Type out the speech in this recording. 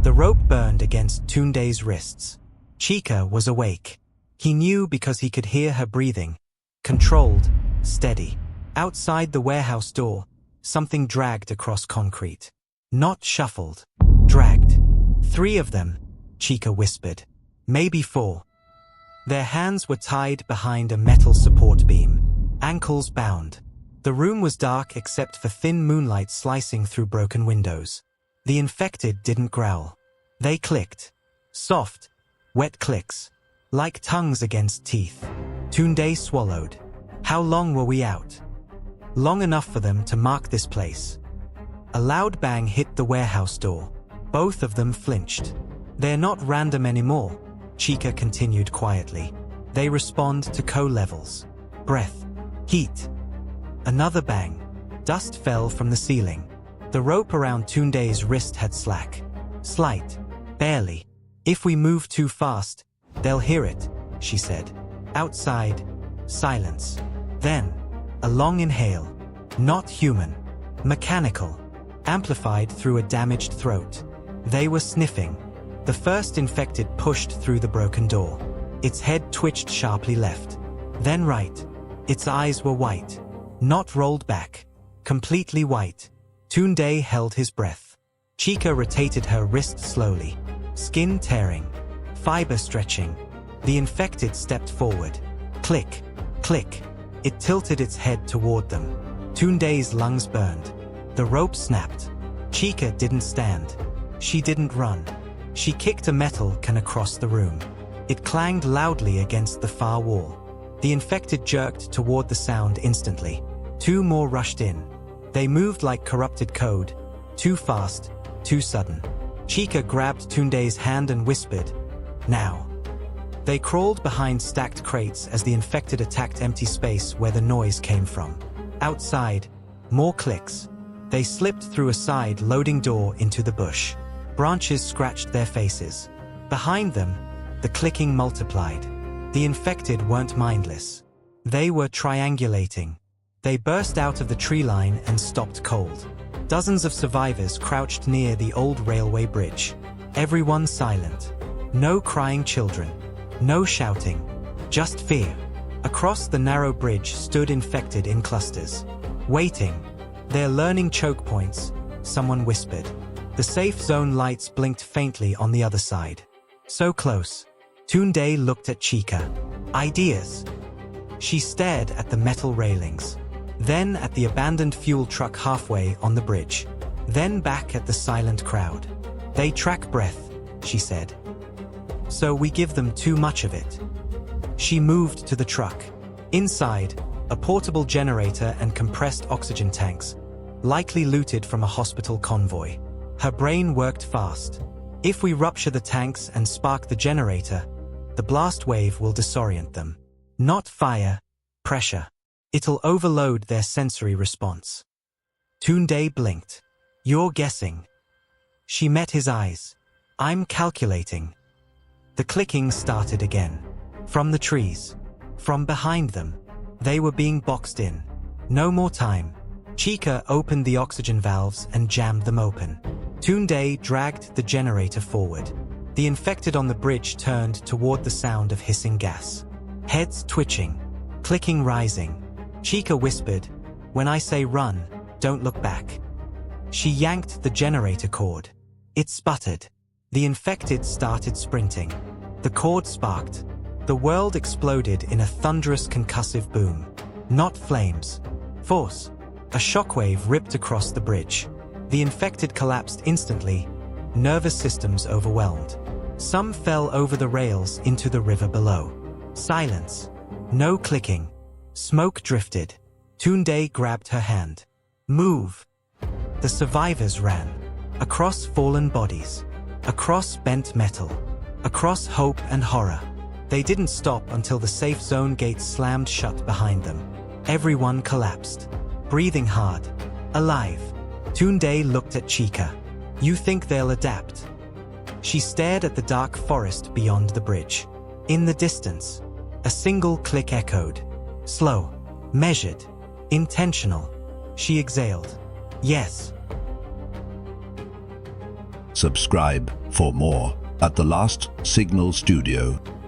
The rope burned against Tunde's wrists. Chica was awake. He knew because he could hear her breathing. Controlled, steady. Outside the warehouse door, something dragged across concrete. Not shuffled. Dragged. 3 of them, Chica whispered. Maybe 4. Their hands were tied behind a metal support beam. Ankles bound. The room was dark except for thin moonlight slicing through broken windows. The infected didn't growl. They clicked. Soft, wet clicks. Like tongues against teeth. Tunde swallowed. How long were we out? Long enough for them to mark this place. A loud bang hit the warehouse door. Both of them flinched. They're not random anymore, Chica continued quietly. They respond to co-levels. Breath. Heat. Another bang. Dust fell from the ceiling. The rope around Tunde's wrist had slack. Slight. Barely. If we move too fast, they'll hear it, she said. Outside, silence. Then, a long inhale. Not human. Mechanical. Amplified through a damaged throat. They were sniffing. The first infected pushed through the broken door. Its head twitched sharply left. Then right. Its eyes were white. Not rolled back. Completely white. Tunde held his breath. Chica rotated her wrist slowly. Skin tearing. Fiber stretching. The infected stepped forward. Click. Click. It tilted its head toward them. Tunde's lungs burned. The rope snapped. Chica didn't stand. She didn't run. She kicked a metal can across the room. It clanged loudly against the far wall. The infected jerked toward the sound instantly. 2 more rushed in. They moved like corrupted code. Too fast, too sudden. Chica grabbed Tunde's hand and whispered, "Now." They crawled behind stacked crates as the infected attacked empty space where the noise came from. Outside, more clicks. They slipped through a side loading door into the bush. Branches scratched their faces. Behind them, the clicking multiplied. The infected weren't mindless. They were triangulating. They burst out of the tree line and stopped cold. Dozens of survivors crouched near the old railway bridge. Everyone silent. No crying children. No shouting. Just fear. Across the narrow bridge stood infected in clusters. Waiting. They're learning choke points, someone whispered. The safe zone lights blinked faintly on the other side. So close. Tunde looked at Chica. Ideas. She stared at the metal railings. Then at the abandoned fuel truck halfway on the bridge. Then back at the silent crowd. They track breath, she said. So we give them too much of it. She moved to the truck. Inside, a portable generator and compressed oxygen tanks, likely looted from a hospital convoy. Her brain worked fast. If we rupture the tanks and spark the generator, the blast wave will disorient them. Not fire, pressure. It'll overload their sensory response. Tunde blinked. You're guessing. She met his eyes. I'm calculating. The clicking started again. From the trees. From behind them. They were being boxed in. No more time. Chica opened the oxygen valves and jammed them open. Tunde dragged the generator forward. The infected on the bridge turned toward the sound of hissing gas. Heads twitching. Clicking rising. Chica whispered, "When I say run, don't look back." She yanked the generator cord. It sputtered. The infected started sprinting. The cord sparked. The world exploded in a thunderous concussive boom. Not flames. Force. A shockwave ripped across the bridge. The infected collapsed instantly, nervous systems overwhelmed. Some fell over the rails into the river below. Silence. No clicking. Smoke drifted. Tunde grabbed her hand. Move. The survivors ran. Across fallen bodies. Across bent metal. Across hope and horror. They didn't stop until the safe zone gates slammed shut behind them. Everyone collapsed. Breathing hard. Alive. Tunde looked at Chica. You think they'll adapt? She stared at the dark forest beyond the bridge. In the distance, a single click echoed. Slow. Measured. Intentional. She exhaled. Yes. Subscribe for more at The Last Signal Studio.